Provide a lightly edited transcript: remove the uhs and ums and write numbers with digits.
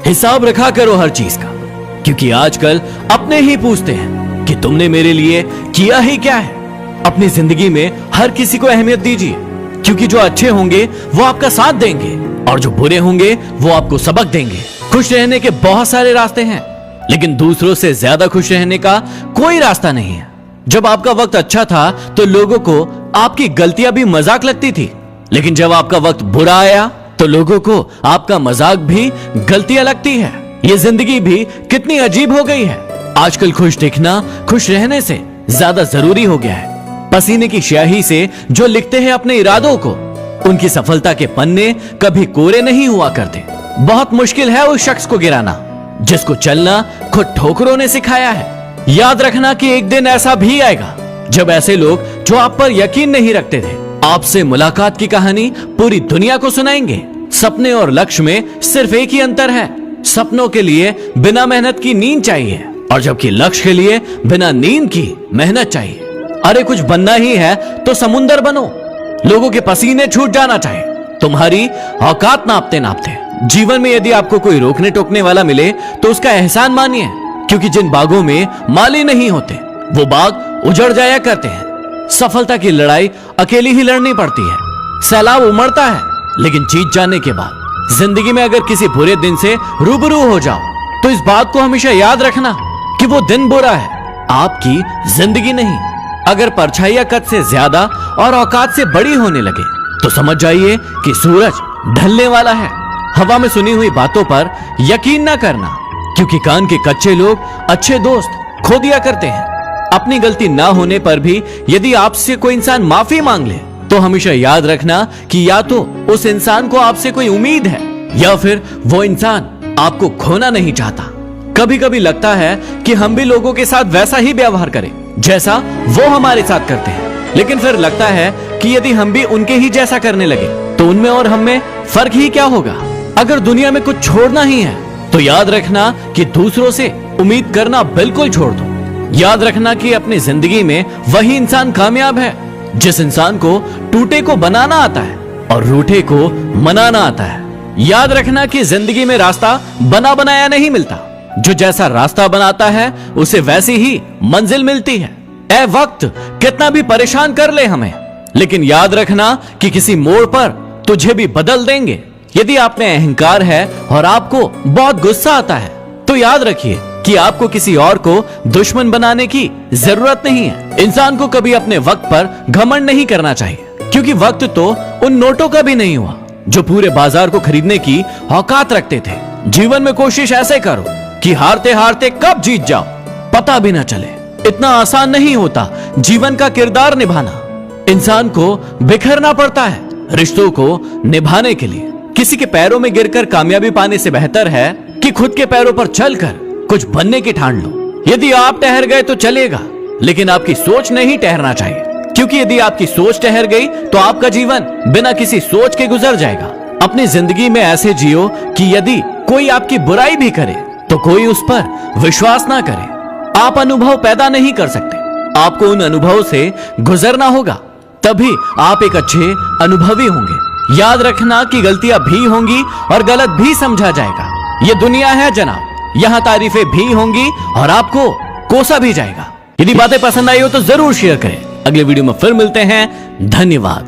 हिसाब रखा करो हर चीज का, क्योंकि आजकल अपने ही पूछते हैं कि तुमने मेरे लिए किया ही क्या है। अपनी जिंदगी में हर किसी को अहमियत दीजिए, क्योंकि जो अच्छे होंगे वो आपका साथ देंगे और जो बुरे होंगे वो आपको सबक देंगे। खुश रहने के बहुत सारे रास्ते हैं, लेकिन दूसरों से ज्यादा खुश रहने का कोई रास्ता नहीं है। जब आपका वक्त अच्छा था तो लोगों को आपकी गलतियां भी मजाक लगती थी, लेकिन जब आपका वक्त बुरा आया तो लोगों को आपका मजाक भी गलतियां लगती है। ये जिंदगी भी कितनी अजीब हो गई है। आजकल खुश दिखना खुश रहने से ज्यादा जरूरी हो गया है। पसीने की स्याही से जो लिखते हैं अपने इरादों को, उनकी सफलता के पन्ने कभी कोरे नहीं हुआ करते। बहुत मुश्किल है उस शख्स को गिराना जिसको चलना खुद ठोकरों ने सिखाया है। याद रखना कि एक दिन ऐसा भी आएगा जब ऐसे लोग जो आप पर यकीन नहीं रखते थे, आपसे मुलाकात की कहानी पूरी दुनिया को सुनाएंगे। सपने और लक्ष्य में सिर्फ एक ही अंतर है, सपनों के लिए बिना मेहनत की नींद चाहिए, और जबकि लक्ष्य के लिए बिना नींद की मेहनत चाहिए। अरे कुछ बनना ही है तो समुंदर बनो। लोगों के पसीने छूट जाना चाहिए तुम्हारी औकात नापते नापते। जीवन में यदि आपको कोई रोकने टोकने वाला मिले तो उसका एहसान मानिए, क्योंकि जिन बागों में माली नहीं होते वो बाग उजड़ जाया करते हैं। सफलता की लड़ाई अकेली ही लड़नी पड़ती है। सैलाब उमड़ता है, लेकिन जीत जाने के बाद जिंदगी में अगर किसी बुरे दिन से रूबरू हो जाओ तो इस बात को हमेशा याद रखना कि वो दिन बुरा है, आपकी जिंदगी नहीं। अगर परछाइयां कद से ज्यादा और औकात से बड़ी होने लगे तो समझ जाइए कि सूरज ढलने वाला है। हवा में सुनी हुई बातों पर यकीन ना करना, क्योंकि कान के कच्चे लोग अच्छे दोस्त खो दिया करते हैं। अपनी गलती ना होने पर भी यदि आपसे कोई इंसान माफी मांग ले तो हमेशा याद रखना कि या तो उस इंसान को आपसे कोई उम्मीद है या फिर वो इंसान आपको खोना नहीं चाहता। कभी कभी लगता है कि हम भी लोगों के साथ वैसा ही व्यवहार करें जैसा वो हमारे साथ करते हैं, लेकिन फिर लगता है कि यदि हम भी उनके ही जैसा करने लगे तो उनमें और हम में फर्क ही क्या होगा। अगर दुनिया में कुछ छोड़ना ही है तो याद रखना कि दूसरों से उम्मीद करना बिल्कुल छोड़ दो। याद रखना कि अपनी जिंदगी में वही इंसान कामयाब है जिस इंसान को टूटे को बनाना आता है और रूठे को मनाना आता है। याद रखना कि जिंदगी में रास्ता बना बनाया नहीं मिलता, जो जैसा रास्ता बनाता है उसे वैसी ही मंजिल मिलती है। ए वक्त कितना भी परेशान कर ले हमें, लेकिन याद रखना कि किसी मोड़ पर तुझे भी बदल देंगे। यदि आप में अहंकार है और आपको बहुत गुस्सा आता है तो याद रखिए कि आपको किसी और को दुश्मन बनाने की जरूरत नहीं है। इंसान को कभी अपने वक्त पर घमंड नहीं करना चाहिए, क्योंकि वक्त तो उन नोटों का भी नहीं हुआ जो पूरे बाजार को खरीदने की औकात रखते थे। जीवन में कोशिश ऐसे करो कि हारते हारते कब जीत जाओ पता भी ना चले। इतना आसान नहीं होता जीवन का किरदार निभाना। इंसान को बिखरना पड़ता है रिश्तों को निभाने के लिए। किसी के पैरों में गिरकर कामयाबी पाने से बेहतर है कि खुद के पैरों पर चलकर कुछ बनने की ठान लो। यदि आप ठहर गए तो चलेगा, लेकिन आपकी सोच नहीं ठहरना चाहिए, क्योंकि यदि आपकी सोच ठहर गई तो आपका जीवन बिना किसी सोच के गुजर जाएगा। अपनी जिंदगी में ऐसे जियो कि यदि कोई आपकी बुराई भी करे तो कोई उस पर विश्वास ना करे। आप अनुभव पैदा नहीं कर सकते, आपको उन अनुभवों से गुजरना होगा, तभी आप एक अच्छे अनुभवी होंगे। याद रखना कि गलतियां भी होंगी और गलत भी समझा जाएगा। ये दुनिया है जनाब, यहाँ तारीफें भी होंगी और आपको कोसा भी जाएगा। यदि बातें पसंद आई हो तो जरूर शेयर करें। अगले वीडियो में फिर मिलते हैं। धन्यवाद।